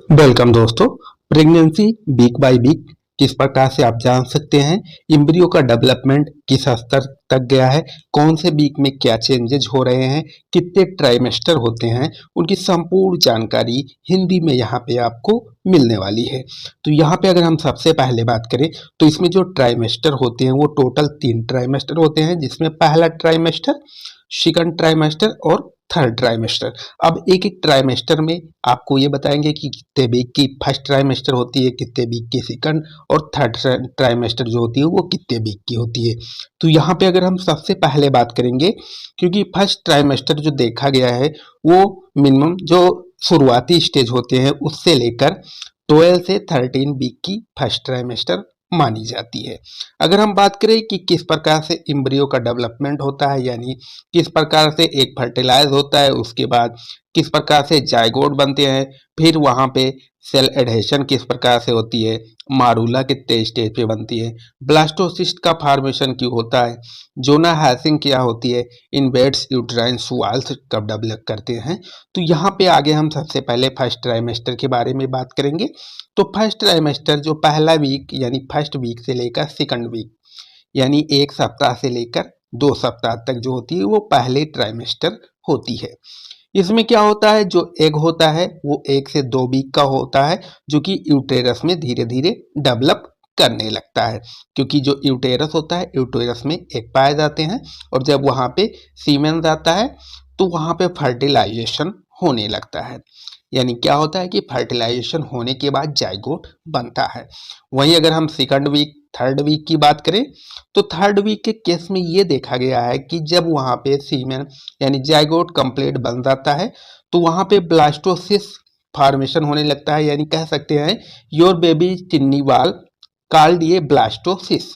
Welcome दोस्तों। Pregnancy week by week किस प्रकार से आप जान सकते हैं, एम्ब्रियो का डेवलपमेंट किस स्तर तक गया है, कौन से वीक में क्या चेंजेज हो रहे हैं, कितने ट्राइमेस्टर होते हैं, उनकी संपूर्ण जानकारी हिंदी में यहाँ पे आपको मिलने वाली है। तो यहाँ पे अगर हम सबसे पहले बात करें तो इसमें जो ट्राइमेस्टर होते हैं वो टोटल 3 ट्राइमेस्टर होते हैं, जिसमें पहला ट्राइमेस्टर, सेकंड ट्राइमेस्टर और थर्ड ट्राइमेस्टर। अब एक एक ट्राइमेस्टर में आपको ये बताएंगे कि कितने वीक की फर्स्ट ट्राइमेस्टर होती है, कितने वीक की सेकंड और थर्ड ट्राइमेस्टर जो होती है वो कितने वीक की होती है। तो यहाँ पे अगर हम सबसे पहले बात करेंगे, क्योंकि फर्स्ट ट्राइमेस्टर जो देखा गया है वो मिनिमम जो शुरुआती स्टेज होते हैं उससे लेकर 12 से 13 वीक की फर्स्ट ट्राइमेस्टर मानी जाती है। अगर हम बात करें कि किस प्रकार से एम्ब्रियो का डेवलपमेंट होता है, यानी किस प्रकार से एक फर्टिलाइज होता है, उसके बाद किस प्रकार से जायगोट बनते हैं, फिर वहाँ पे सेल एडहेशन किस प्रकार से होती है, मारूला कितने स्टेज पे बनती है, ब्लास्टोसिस्ट का फॉर्मेशन क्यों होता है, जोना हैसिंग क्या होती है, इन्वर्ट्स यूट्राइन वाल्स कब डेवलप करते हैं। तो यहाँ पे आगे हम सबसे पहले फर्स्ट ट्राइमेस्टर के बारे में बात करेंगे। तो फर्स्ट ट्राइमेस्टर जो पहला वीक यानी फर्स्ट वीक से लेकर सेकंड वीक यानी 1 सप्ताह से लेकर 2 सप्ताह तक जो होती है वो पहले ट्राइमेस्टर होती है। इसमें क्या होता है, जो एग होता है वो 1 से 2 वीक का होता है, जो कि यूटेरस में धीरे धीरे डेवलप करने लगता है। क्योंकि जो यूटेरस होता है, यूटेरस में एग पाए जाते हैं और जब वहाँ पे सीमेन आता है तो वहाँ पे फर्टिलाइजेशन होने लगता है। यानी क्या होता है कि फर्टिलाइजेशन होने के बाद जाइगोट बनता है। वहीं अगर हम सेकंड वीक थर्ड वीक की बात करें तो थर्ड वीक के केस में ये देखा गया है कि जब वहाँ पे सीमेन यानी जाइगोट कंप्लीट बन जाता है तो वहाँ पे ब्लास्टोसिस फॉर्मेशन होने लगता है। यानी कह सकते हैं your baby Tinni ball called ये blastocyst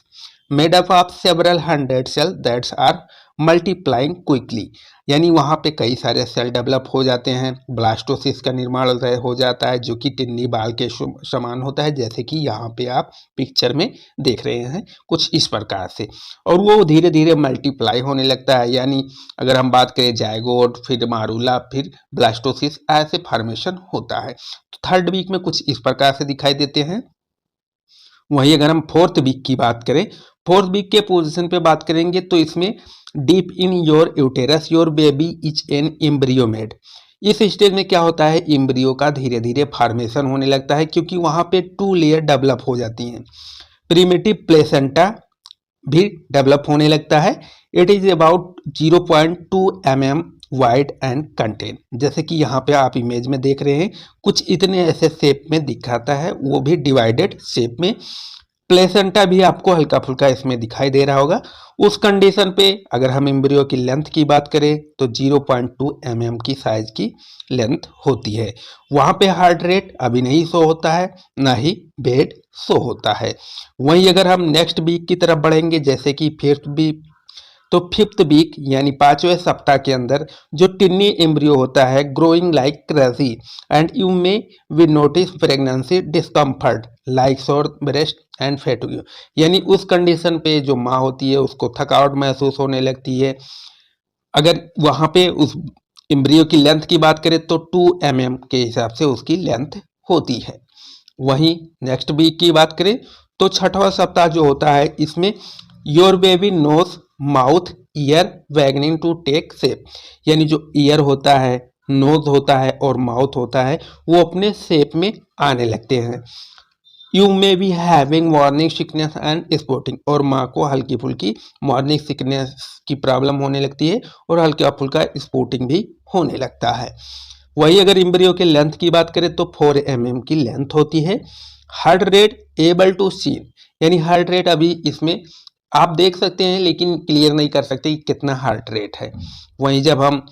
made up of several hundred cell that's are multiplying quickly. यानी वहाँ पे कई सारे सेल डेवलप हो जाते हैं, ब्लास्टोसिस का निर्माण हो जाता है जो कि टिन्नी बाल के समान होता है, जैसे कि यहाँ पे आप पिक्चर में देख रहे हैं कुछ इस प्रकार से। और वो धीरे धीरे मल्टीप्लाई होने लगता है। यानी अगर हम बात करें जायगोट, फिर मारूला, फिर ब्लास्टोसिस, ऐसे फॉर्मेशन होता है। तो थर्ड वीक में कुछ इस प्रकार से दिखाई देते हैं। वहीं अगर हम फोर्थ वीक की बात करें, फोर्थ वीक के पोजीशन पे बात करेंगे तो इसमें deep in your uterus your baby is an embryo made. इस स्टेज में क्या होता है, एम्ब्रियो का धीरे धीरे फॉर्मेशन होने लगता है, क्योंकि वहाँ पे 2 लेयर डेवलप हो जाती हैं। प्रिमिटिव प्लेसेंटा भी डेवलप होने लगता है। It is about 0.2 mm wide and contain, जैसे कि यहाँ पे आप इमेज में देख रहे हैं कुछ इतने ऐसे शेप में दिखाता है, वो भी डिवाइडेड शेप में। प्लेसेंटा भी आपको हल्का फुल्का इसमें दिखाई दे रहा होगा। उस कंडीशन पे अगर हम एम्ब्रियो की लेंथ की बात करें तो 0.2 mm की साइज की लेंथ होती है। वहाँ पे हार्ट रेट अभी नहीं शो होता है, ना ही बेड शो होता है। वहीं अगर हम नेक्स्ट वीक की तरफ बढ़ेंगे, जैसे कि फिफ्थ वीक, तो फिफ्थ वीक यानी 5वें सप्ताह के अंदर जो टिन्नी एम्ब्रियो होता है growing like crazy and you may we notice pregnancy discomfort like sore breast and fatigue. यानी उस कंडीशन पे जो माँ होती है उसको थकावट महसूस होने लगती है। अगर वहाँ पे उस एम्ब्रियो की लेंथ की बात करें तो 2 mm के हिसाब से उसकी लेंथ होती है। वहीं नेक्स्ट वीक की बात करें तो छठवां सप्ताह जो होता है इसमें your baby nose mouth ear beginning to take shape. यानी जो ईयर होता है, नोज होता है और माउथ होता है वो अपने शेप में आने लगते हैं। You may be having morning sickness and sporting, और माँ को हल्की फुल्की मॉर्निंग सिकनेस की प्रॉब्लम होने लगती है और हल्का फुल्का स्पोर्टिंग भी होने लगता है। वही अगर एम्ब्रियो के लेंथ की बात करें तो 4 mm की लेंथ होती है। Heart rate able to seen, यानी हार्ट रेट अभी इसमें आप देख सकते हैं लेकिन क्लियर नहीं कर सकते कि कितना हार्ट रेट है। वहीं जब हम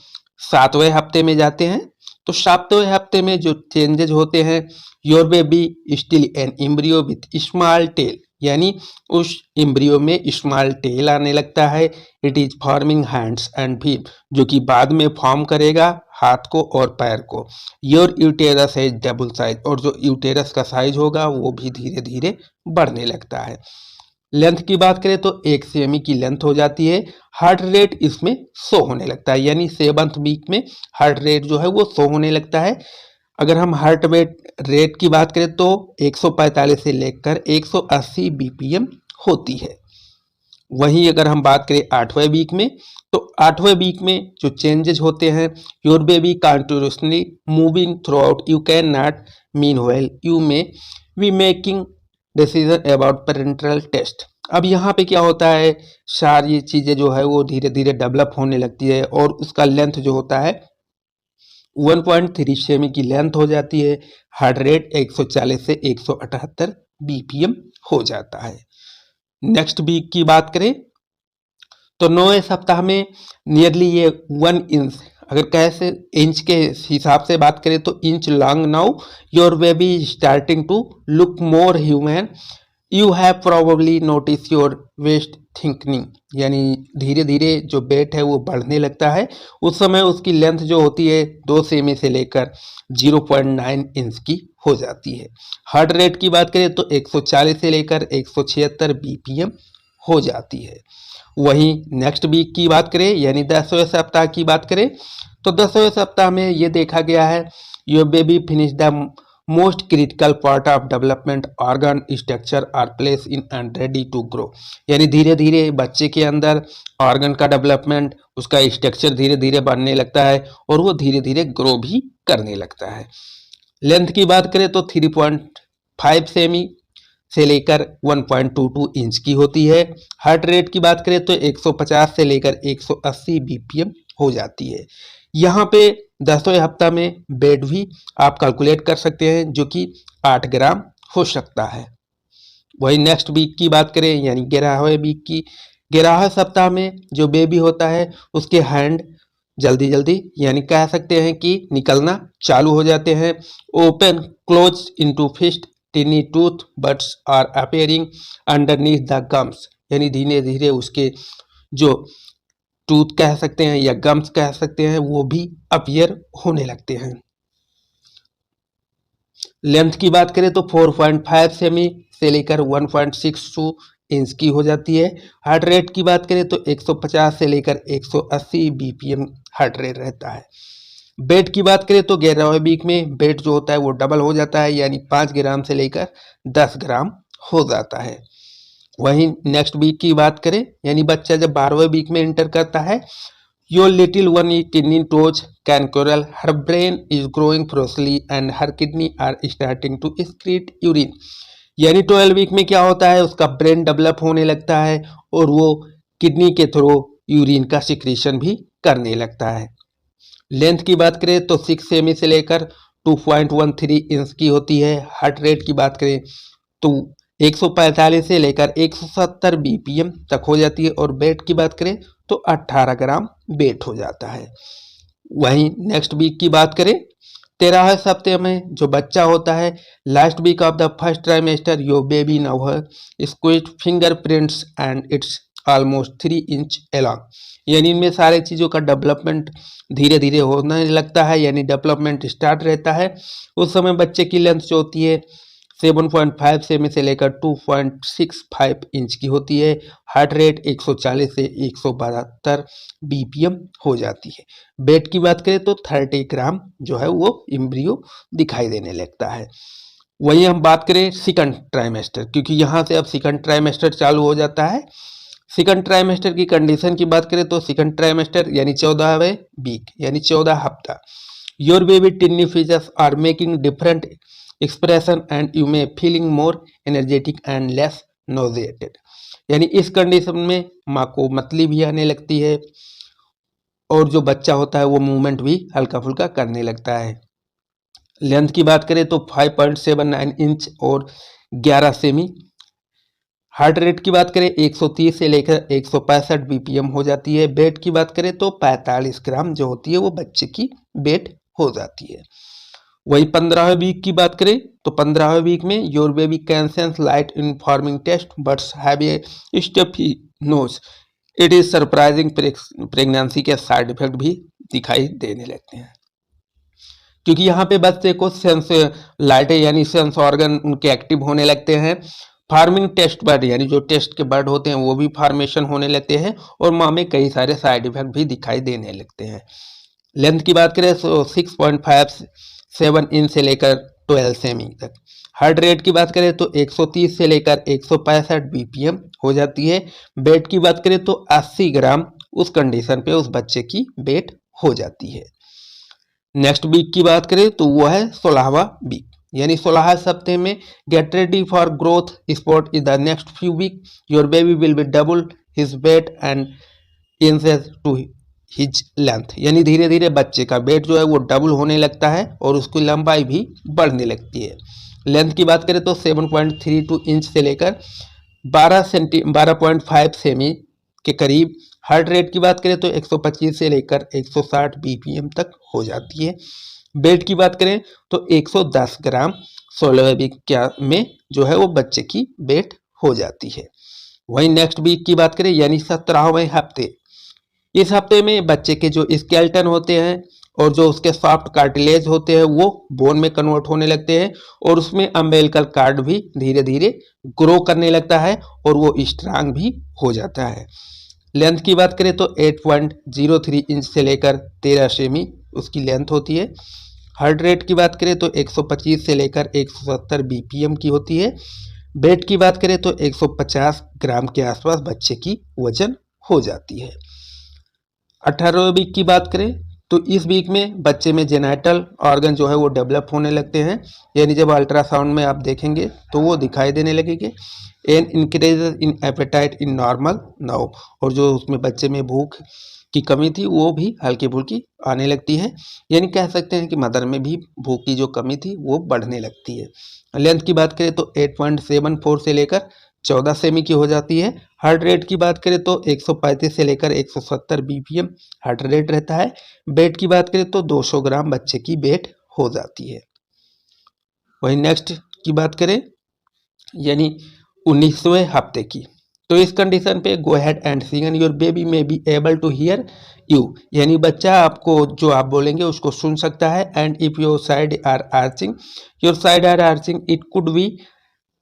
7वें हफ्ते में जाते हैं तो 7वें हफ्ते में जो चेंजेस होते हैं, your baby still an embryo with small tell, यानी उस एम्ब्रियो में स्मॉल टेल आने लगता है। It is forming hands and feet, जो कि बाद में फॉर्म करेगा हाथ को और पैर को। योर यूटेरस है डबल साइज, और जो यूटेरस का साइज होगा वो भी धीरे धीरे बढ़ने लगता है। लेंथ की बात करें तो 1 सेमी की लेंथ हो जाती है। हार्ट रेट इसमें शो होने लगता है, यानी 7th वीक में हार्ट रेट जो है वो शो होने लगता है। अगर हम हार्ट रेट की बात करें तो 145 से लेकर 180 बीपीएम होती है। वहीं अगर हम बात करें 8वें वीक में, तो 8वें वीक में जो चेंजेस होते हैं, your baby continuously moving throughout, you can not mean well you may be making decision about parental test. अब यहाँ पे क्या होता है, सारी चीज़ें जो है वो धीरे धीरे डेवलप होने लगती है और उसका लेंथ जो होता है 1.3 सेमी की लेंथ हो जाती है। हार्ट रेट 140 से 178 बीपीएम हो जाता है। नेक्स्ट वीक की बात करें तो 9वें सप्ताह में नियरली ये 1 इंच, अगर कैसे इंच के हिसाब से बात करें तो inch long now, your baby starting to look more human, you have probably notice your waist thickening, यानी धीरे धीरे जो वेट है वो बढ़ने लगता है। उस समय उसकी लेंथ जो होती है 2 सेमी से लेकर 0.9 इंच की हो जाती है। हार्ट रेट की बात करें तो 140 से लेकर 176 बीपीएम हो जाती है। वहीं नेक्स्ट वीक की बात करें यानी 10वें सप्ताह की बात करें तो 10वें सप्ताह में ये देखा गया है, your baby finish the most critical part of development, organ structure are place in and ready to grow, यानी धीरे धीरे बच्चे के अंदर ऑर्गन का डेवलपमेंट, उसका स्ट्रक्चर धीरे धीरे बनने लगता है और वो धीरे धीरे ग्रो भी करने लगता है। लेंथ की बात करें तो 3.5 सेमी से लेकर 1.22 इंच की होती है। हार्ट रेट की बात करें तो 150 से लेकर 180 बीपीएम हो जाती है। यहाँ पे 10वें हफ्ता में वेट भी आप कैलकुलेट कर सकते हैं जो कि 8 ग्राम हो सकता है। वही नेक्स्ट वीक की बात करें यानी 11वें वीक की, 11वें सप्ताह में जो बेबी होता है उसके हैंड जल्दी जल्दी यानी कह सकते हैं कि निकलना चालू हो जाते हैं। Open close into fist, tiny tooth buds are appearing underneath the gums, यानी धीरे धीरे उसके जो टूथ कह सकते हैं या गम्स कह सकते हैं वो भी अपीयर होने लगते हैं। लेंथ की बात करें तो 4.5 सेमी से लेकर 1.62 इंच की हो जाती है। हार्ट रेट की बात करें तो 150 से लेकर 180 बीपीएम हार्ट रेट रहता है। वेट की बात करें तो 11वें वीक में वेट जो होता है वो डबल हो जाता है, यानी 5 ग्राम से लेकर 10 ग्राम हो जाता है। वहीं नेक्स्ट वीक की बात करें यानी बच्चा जब 12वें वीक में एंटर करता है, your little one is tiny toes can curl, her brain is growing furiously and her kidney are starting to excrete urine, यानी 12 वीक में क्या होता है उसका ब्रेन डेवलप होने लगता है और वो किडनी के थ्रू यूरिन का सिक्रीशन भी करने लगता है। लेंथ की बात करें तो 6 सेमी से लेकर 2.13 इंच की होती है। हार्ट रेट की बात करें तो 145 से लेकर 170 बीपीएम तक हो जाती है और वेट की बात करें तो 18 ग्राम वेट हो जाता है। वहीं नेक्स्ट वीक की बात करें 13वें सप्ताह में जो बच्चा होता है, last week of the first trimester, your baby now have squeezed fingerprints and it's almost 3 inch along, यानी इनमें सारे चीज़ों का डेवलपमेंट धीरे धीरे होने लगता है, यानी डेवलपमेंट स्टार्ट रहता है। उस समय बच्चे की लेंथ जो होती है 7.5 सेमी से लेकर 2.65 इंच की होती है। हार्ट रेट 140 से 172 बीपीएम हो जाती है। वेट की बात करें तो 30 ग्राम जो है वो एम्ब्रियो दिखाई देने लगता है। वहीं हम बात करें सेकंड ट्राइमेस्टर, क्योंकि यहाँ से अब सेकंड ट्राइमेस्टर चालू हो जाता है। सेकंड ट्राइमेस्टर की कंडीशन की बात करें तो सेकंड ट्राइमेस्टर यानी 14वें वीक यानी 14 हफ्ता, your baby tiny features are making different expression and you may feeling more energetic and less nauseated, यानी इस कंडीशन में माँ को मतली भी आने लगती है और जो बच्चा होता है वो मूवमेंट भी हल्का फुल्का करने लगता है। लेंथ की बात करें तो 5.79 इंच और 11 सेमी। हार्ट रेट की बात करें 130 से लेकर 165 बीपीएम हो जाती है। वेट की बात करें तो 45 ग्राम जो होती है वो बच्चे की वेट हो जाती है। वही 15वें वीक की बात करें तो 15वें वीक में your baby can sense light in forming taste buds have a stuffy nose, it is surprising, pregnancy के साइड इफेक्ट भी दिखाई देने लगते हैं, क्योंकि यहाँ पे बच्चे को सेंस लाइटें यानी सेंस ऑर्गन उनके एक्टिव होने लगते हैं। फार्मिंग टेस्ट बर्ड यानी जो टेस्ट के बर्ड होते हैं वो भी फॉर्मेशन होने लगते हैं और माँ में कई सारे साइड इफेक्ट भी दिखाई देने लगते हैं। लेंथ की बात करें तो 6.5 7 इंच से लेकर 12 सेमी तक। हार्ट रेट की बात करें तो 130 से लेकर 165 बीपीएम हो जाती है। वेट की बात करें तो 80 ग्राम उस कंडीशन पे उस बच्चे की वेट हो जाती है। नेक्स्ट वीक की बात करें तो वो है 16वां वीक, यानी 16 हफ्ते में get ready for growth spurt in the next few week your baby will be double his weight and inches to his length, यानी धीरे धीरे बच्चे का वेट जो है वो डबल होने लगता है और उसकी लंबाई भी बढ़ने लगती है। लेंथ की बात करें तो 7.32 इंच से लेकर 12.5 सेमी के करीब। हार्ट रेट की बात करें तो 125 से लेकर 160 बीपीएम तक हो जाती है। वेट की बात करें तो 110 ग्राम 16वें वीक में जो है वो बच्चे की वेट हो जाती है। वहीं नेक्स्ट वीक की बात करें यानी 17वें हफ्ते, इस हफ्ते में बच्चे के जो स्केलेटन होते हैं और जो उसके सॉफ्ट कार्टिलेज होते हैं वो बोन में कन्वर्ट होने लगते हैं और उसमें अम्बिलिकल कार्ड भी धीरे धीरे ग्रो करने लगता है और वो स्ट्रांग भी हो जाता है। लेंथ की बात करें तो 8.03 इंच से लेकर 13 सेमी उसकी लेंथ होती है। हार्ट रेट की बात करें तो 125 से लेकर 170 बीपीएम की होती है। वेट की बात करें तो 150 ग्राम के आसपास बच्चे की वजन हो जाती है। 18वें वीक की बात करें तो इस वीक में बच्चे में जेनाइटल ऑर्गन जो है वो डेवलप होने लगते हैं, यानी जब अल्ट्रासाउंड में आप देखेंगे तो वो दिखाई देने लगेंगे। An increase in appetite in normal now, और जो उसमें बच्चे में भूख की कमी थी वो भी हल्की फुल्की आने लगती है, यानी कह सकते हैं कि मदर में भी भूख की जो कमी थी वो बढ़ने लगती है। लेंथ की बात करें तो 8.74 से लेकर 14 सेमी की हो जाती है। हार्ट रेट की बात करें तो 135 से लेकर 170 बीपीएम हार्ट रेट रहता है। वेट की बात करें तो 200 ग्राम बच्चे की वेट हो जाती है। वहीं नेक्स्ट की बात करें यानी 19वें हफ्ते की, तो इस कंडीशन पे go ahead and sing your baby may be able to hear you, यानी बच्चा आपको जो आप बोलेंगे उसको सुन सकता है। And if your side are aching it could be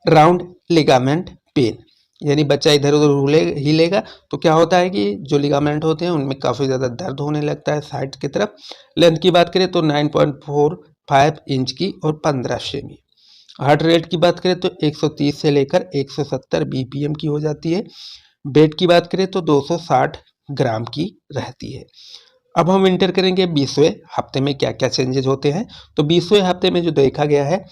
round ligament pain, यानी बच्चा इधर उधर हिलेगा तो क्या होता है कि जो लिगामेंट होते हैं उनमें काफ़ी ज़्यादा दर्द होने लगता है साइड की तरफ। लेंथ की बात करें तो 9.45 इंच की और 15 सेमी। हार्ट रेट की बात करें तो 130 से लेकर 170 बीपीएम की हो जाती है। वेट की बात करें तो 260 ग्राम की रहती है। अब हम इंटर करेंगे 20वें हफ्ते में क्या क्या चेंजेस होते हैं। तो 20वें हफ्ते में जो देखा गया है,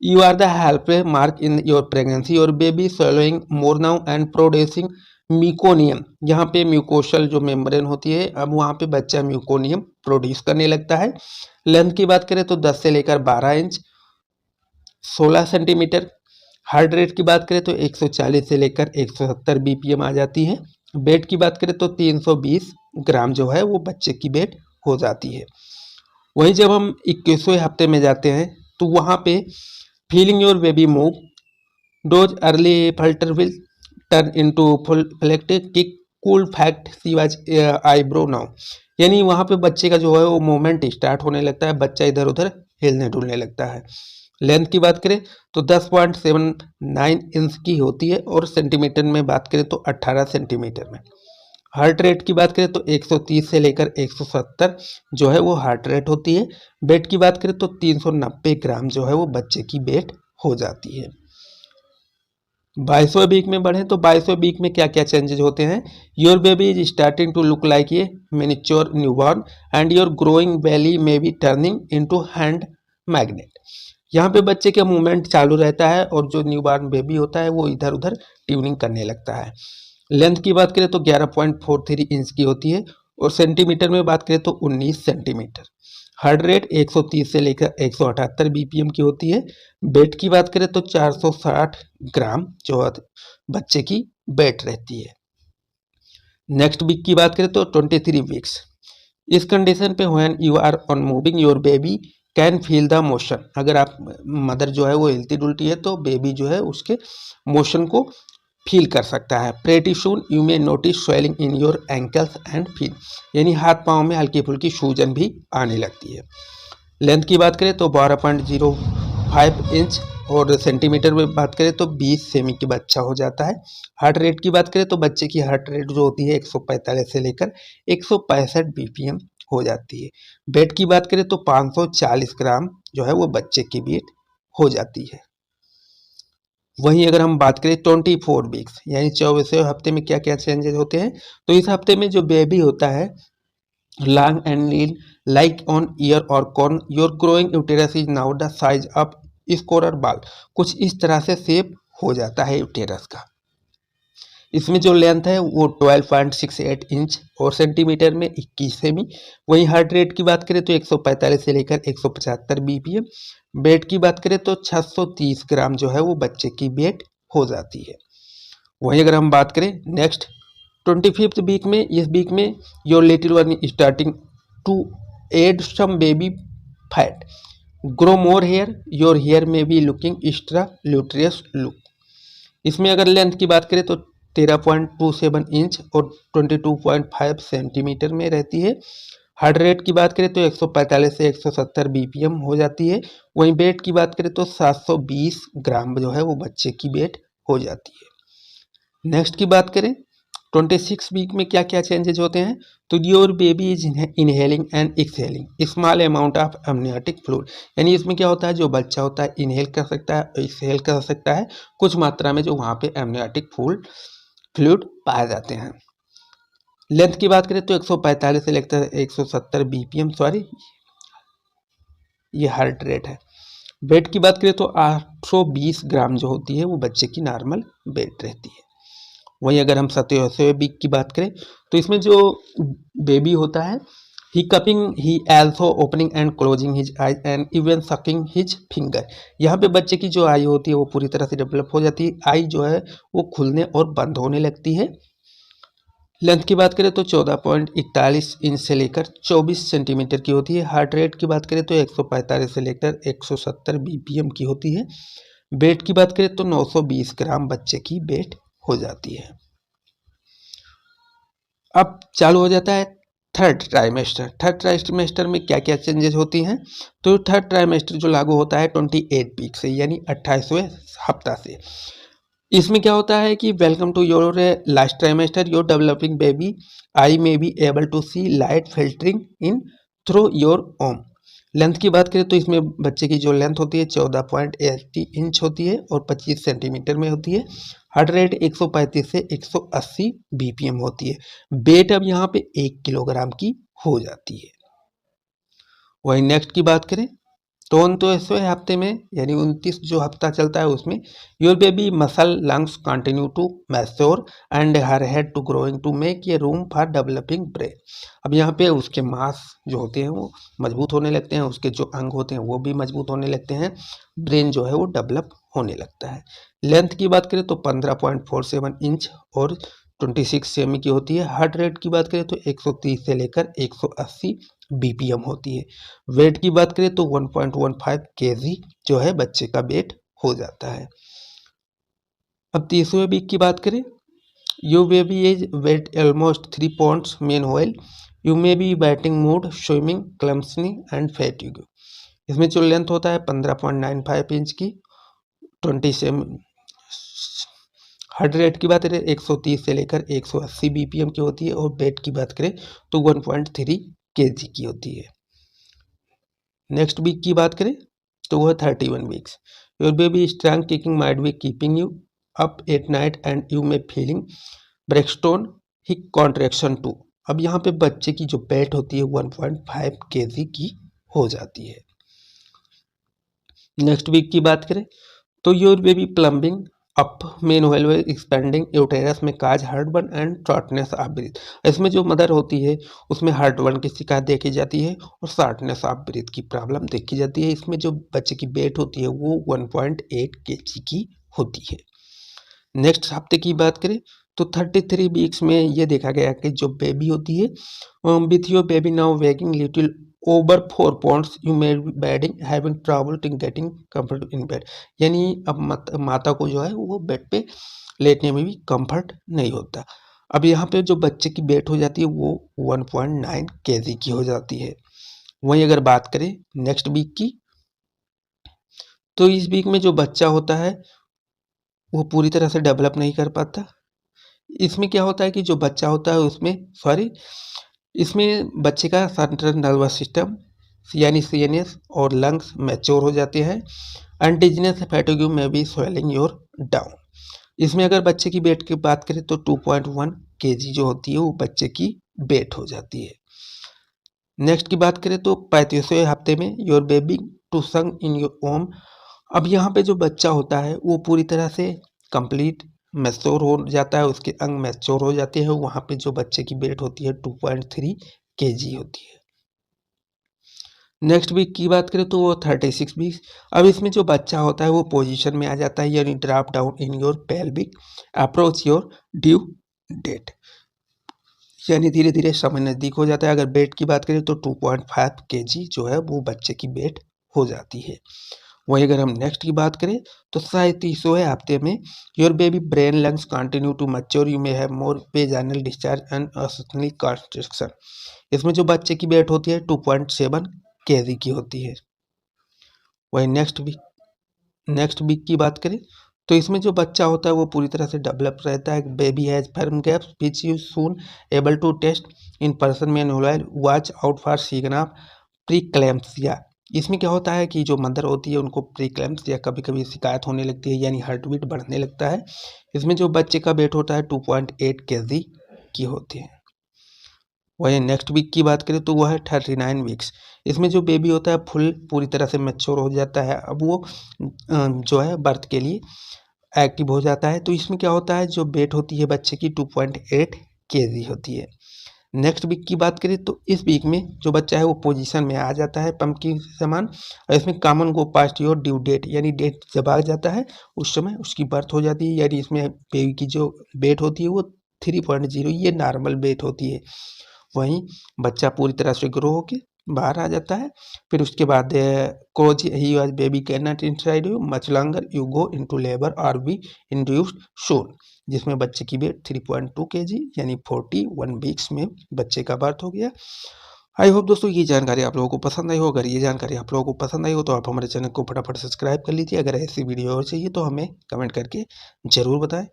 you are the halfway mark in your pregnancy your baby swallowing more now and producing meconium, यहाँ पे म्यूकोशल जो मेम्ब्रेन होती है अब वहाँ पे बच्चा म्यूकोनियम प्रोड्यूस करने लगता है। लेंथ की बात करें तो 10 से लेकर 12 इंच 16 सेंटीमीटर। हार्ट रेट की बात करें तो 140 से लेकर 170 बीपीएम आ जाती है। वेट की बात करें तो 320 ग्राम जो है वो बच्चे की वेट हो जाती है। वहीं जब हम 21वें हफ्ते में जाते हैं तो वहाँ पे feeling your baby move those early flutter will turn into full fledged kick cool fact she was eyebrow now, यानी वहाँ पे बच्चे का जो है वो मूवमेंट स्टार्ट होने लगता है, बच्चा इधर उधर हिलने डुलने लगता है। लेंथ की बात करें तो 10.79 इंच की होती है और सेंटीमीटर में बात करें तो 18 सेंटीमीटर में। हार्ट रेट की बात करें तो 130 से लेकर 170 जो है वो हार्ट रेट होती है। वेट की बात करें तो 390 ग्राम जो है वो बच्चे की वेट हो जाती है। 22वें वीक में बढ़े तो 22वें वीक में क्या क्या चेंजेस होते हैं। Your baby is starting to look like a miniature newborn and your growing belly may be turning into hand magnet, यहाँ पे बच्चे का मूवमेंट चालू रहता है और जो न्यूबॉर्न बेबी होता है वो इधर उधर ट्यूनिंग करने लगता है। लेंथ की बात करें तो 11.43 इंच की होती है और सेंटीमीटर में बात करें तो 19 सेंटीमीटर। हार्ट रेट 130 से लेकर 178 बीपीएम की होती है। वेट की बात करें तो 460 ग्राम जो बच्चे की वेट रहती है। नेक्स्ट वीक की बात करें तो 23 वीक्स, इस कंडीशन पे when you are on moving your baby can feel the motion, अगर आप मदर जो है वो हिलती डुलती है तो बेबी जो है उसके मोशन को फील कर सकता है। Pretty soon you may notice swelling in your ankles and feet, यानी हाथ पाँव में हल्की फुल्की सूजन भी आने लगती है। लेंथ की बात करें तो 12.05 इंच और सेंटीमीटर में बात करें तो 20 सेमी की बच्चा हो जाता है। हार्ट रेट की बात करें तो बच्चे की हार्ट रेट जो होती है 145 से लेकर 165 बीपीएम हो जाती है। वेट की बात करें तो 540 ग्राम जो है वो बच्चे की वेट हो जाती है। वहीं अगर हम बात करें 24 वीक्स यानी 24वें हफ्ते में क्या क्या चेंजेस होते हैं, तो इस हफ्ते में जो बेबी होता है long and lean like on ear or corn, your growing uterus is now the size of scorer ball। कुछ इस तरह से शेप हो जाता है यूटेरस का। इसमें जो लेंथ है वो 12.68 इंच और सेंटीमीटर में 21 सेमी। वहीं हार्ट रेट की बात करें तो 145 से लेकर 175 बीपीएम। वेट की बात करें तो 630 ग्राम जो है वो बच्चे की वेट हो जाती है। वहीं अगर हम बात करें नेक्स्ट 25th वीक में, इस वीक में your little one starting to add some baby fat, grow more hair, your hair may be looking extra lustrous look. इसमें अगर लेंथ की बात करें तो 13.27 इंच और 22.5 सेंटीमीटर में रहती है। हार्ट रेट की बात करें तो 145 से 170 बीपीएम हो जाती है। वहीं वेट की बात करें तो 720 ग्राम जो है वो बच्चे की वेट हो जाती है। नेक्स्ट की बात करें 26 वीक में क्या क्या चेंजेज होते हैं, तो your baby is inhaling and exhaling small amount of amniotic fluid. यानी इसमें क्या होता है, जो बच्चा होता है इनहेल कर सकता है, एक्सहेल कर सकता है, कुछ मात्रा में जो वहाँ पे एमनियोटिक फ्लूइड पाए जाते हैं। लेंथ की बात करें तो 145 से लेकर 170 बीपीएम, सॉरी ये हार्ट रेट है। वेट की बात करें तो 820 ग्राम जो होती है वो बच्चे की नॉर्मल वेट रहती है। वहीं अगर हम 27वें वीक की बात करें तो इसमें जो बेबी होता है hiccupping he also opening and closing his eye and even sucking his finger. यहाँ पे बच्चे की जो आई होती है वो पूरी तरह से डेवलप हो जाती है, आई जो है वो खुलने और बंद होने लगती है। लेंथ की बात करें तो 14.41 इंच से लेकर 24 सेंटीमीटर की होती है। हार्ट रेट की बात करें तो 145 से लेकर 170 बीपीएम की होती है। वेट की बात करें तो 920 ग्राम बच्चे की वेट हो जाती है। अब चालू हो जाता है थर्ड ट्राइमेस्टर। थर्ड ट्राइमेस्टर में क्या क्या चेंजेस होती हैं, तो थर्ड ट्राइमेस्टर जो लागू होता है 28 वीक से यानी 28वें हफ्ता से। इसमें क्या होता है कि welcome to your last trimester, your developing baby I may be able to see light filtering in through your womb. Length की बात करें तो इसमें बच्चे की जो लेंथ होती है 14.80 इंच होती है और 25 सेंटीमीटर में होती है। हार्ट रेट 135 से 180 बीपीएम होती है। वेट अब यहाँ पे 1 किलोग्राम की हो जाती है। वही नेक्स्ट की बात करें तो 29वें हफ्ते में यानी 29 जो हफ्ता चलता है उसमें your baby muscle lungs continue to mature and her head to growing to make a room for developing brain. अब यहाँ पे उसके मांस जो होते हैं वो मजबूत होने लगते हैं, उसके जो अंग होते हैं वो भी मजबूत होने लगते हैं, ब्रेन जो है वो डेवलप होने लगता है। लेंथ की बात करें तो 15.47 इंच और 26 सेमी की होती है। हार्ट रेट की बात करें तो 130 से लेकर 180 बीपीएम होती है। वेट की बात करें तो 1.15 केजी जो है बच्चे का वेट हो जाता है। अब 30वें वीक की बात करें, you baby is weight almost 3 points main oil, you may be battling mood swings clumsiness and fatigue. इसमें जो लेंथ होता है 15.95 इंच की 20 से। हार्ट रेट की बात करें 130 से लेकर 180 बीपीएम की होती है और वेट की बात करें तो 1.3 केजी की होती है। नेक्स्ट वीक की बात करें तो वह 31 weeks. Your baby strong kicking might be keeping you up at night and you may feeling Braxton हिप कॉन्ट्रैक्शन टू। अब यहाँ पे बच्चे की जो वेट होती है 1.5 केजी की हो जाती है। नेक्स्ट वीक की बात करें तो your baby plumping up main well expanding uterus may cause heartburn and shortness of breath. इसमें जो मदर होती है उसमें हार्टबर्न की शिकायत देखी जाती है और शॉर्टनेस ऑफ ब्रीथ की प्रॉब्लम देखी जाती है। इसमें जो बच्चे की वेट होती है वो 1.8 केजी की होती है। नेक्स्ट हफ्ते की बात करें तो 33 वीक्स में ये देखा गया कि जो बेबी होती है with your baby now weighing little over 4 points you may be bedding having trouble in getting comfort in bed. यानी अब माता को जो है वो बेड पे लेटने में भी कंफर्ट नहीं होता। अब यहाँ पे जो बच्चे की वेट हो जाती है वो 1.9 केजी की हो जाती है। वहीं अगर बात करें नेक्स्ट वीक की तो इस वीक में जो बच्चा होता है वो पूरी तरह से डेवलप नहीं कर पाता। इसमें क्या होता है कि जो बच्चा होता है उसमें इसमें बच्चे का सेंट्रल नर्वस सिस्टम यानी सीएनएस और लंग्स मैच्योर हो जाते हैं। इंडिजिनस फैटिग में भी स्वेलिंग योर डाउन। इसमें अगर बच्चे की वेट की बात करें तो 2.1 केजी जो होती है वो बच्चे की वेट हो जाती है। नेक्स्ट की बात करें तो 35वें हफ्ते में योर बेबी टू संग इन योर होम। अब यहाँ पे जो बच्चा होता है वो पूरी तरह से कंप्लीट मैच्योर हो जाता है, उसके अंग मैच्योर हो जाते हैं। वहाँ पे जो बच्चे की वेट होती है 2.3 केजी होती है। नेक्स्ट वीक की बात करें तो वो 36 वीक। अब इसमें जो बच्चा होता है वो पोजीशन में आ जाता है, यानी drop down in your pelvic approach your due date, यानी धीरे धीरे समय नज़दीक हो जाता है। अगर वेट की बात करें तो 2.5 केजी जो है वो बच्चे की वेट हो जाती है। वही अगर हम नेक्स्ट की बात करें तो 37वें हफ्ते में your baby brain lungs continue to mature, you may have more vaginal discharge and असली कंस्ट्रक्शन। इसमें जो बच्चे की वेट होती है 2.7 केजी की होती है। वही नेक्स्ट वीक की बात करें तो इसमें जो बच्चा होता है वो पूरी तरह से डेवलप रहता है। Baby has firm gaps which you soon able to test in person may watch out for sign of preeclampsia. इसमें क्या होता है कि जो मदर होती है उनको प्रीक्लैम्सिया कभी कभी शिकायत होने लगती है, यानी हार्ट बीट बढ़ने लगता है। इसमें जो बच्चे का वेट होता है 2.8 केजी की होती है। वही नेक्स्ट वीक की बात करें तो वह है 39 वीक्स। इसमें जो बेबी होता है पूरी तरह से मैच्योर हो जाता है। अब वो जो है बर्थ के लिए एक्टिव हो जाता है। तो इसमें क्या होता है, जो वेट होती है बच्चे की 2.8 केजी होती है। नेक्स्ट वीक की बात करें तो इस वीक में जो बच्चा है वो पोजीशन में आ जाता है पंपकिन के समान, और इसमें common go past your due date, यानी डेट जब आ जाता है उस समय उसकी बर्थ हो जाती है। यानी इसमें बेबी की जो वेट होती है वो 3.0 ये नॉर्मल वेट होती है। वहीं बच्चा पूरी तरह से ग्रो होके बाहर आ जाता है। फिर उसके बाद coach he was baby can not inside you much longer you go into labour और बी इंड्यूस्ड सोन, जिसमें बच्चे की वेट 3.2 केजी यानी 41 वीक्स में बच्चे का बर्थ हो गया। आई होप दोस्तों ये जानकारी आप लोगों को पसंद आई हो। अगर ये जानकारी आप लोगों को पसंद आई हो तो आप हमारे चैनल को फटाफट सब्सक्राइब कर लीजिए। अगर ऐसी वीडियो और चाहिए तो हमें कमेंट करके ज़रूर बताएं।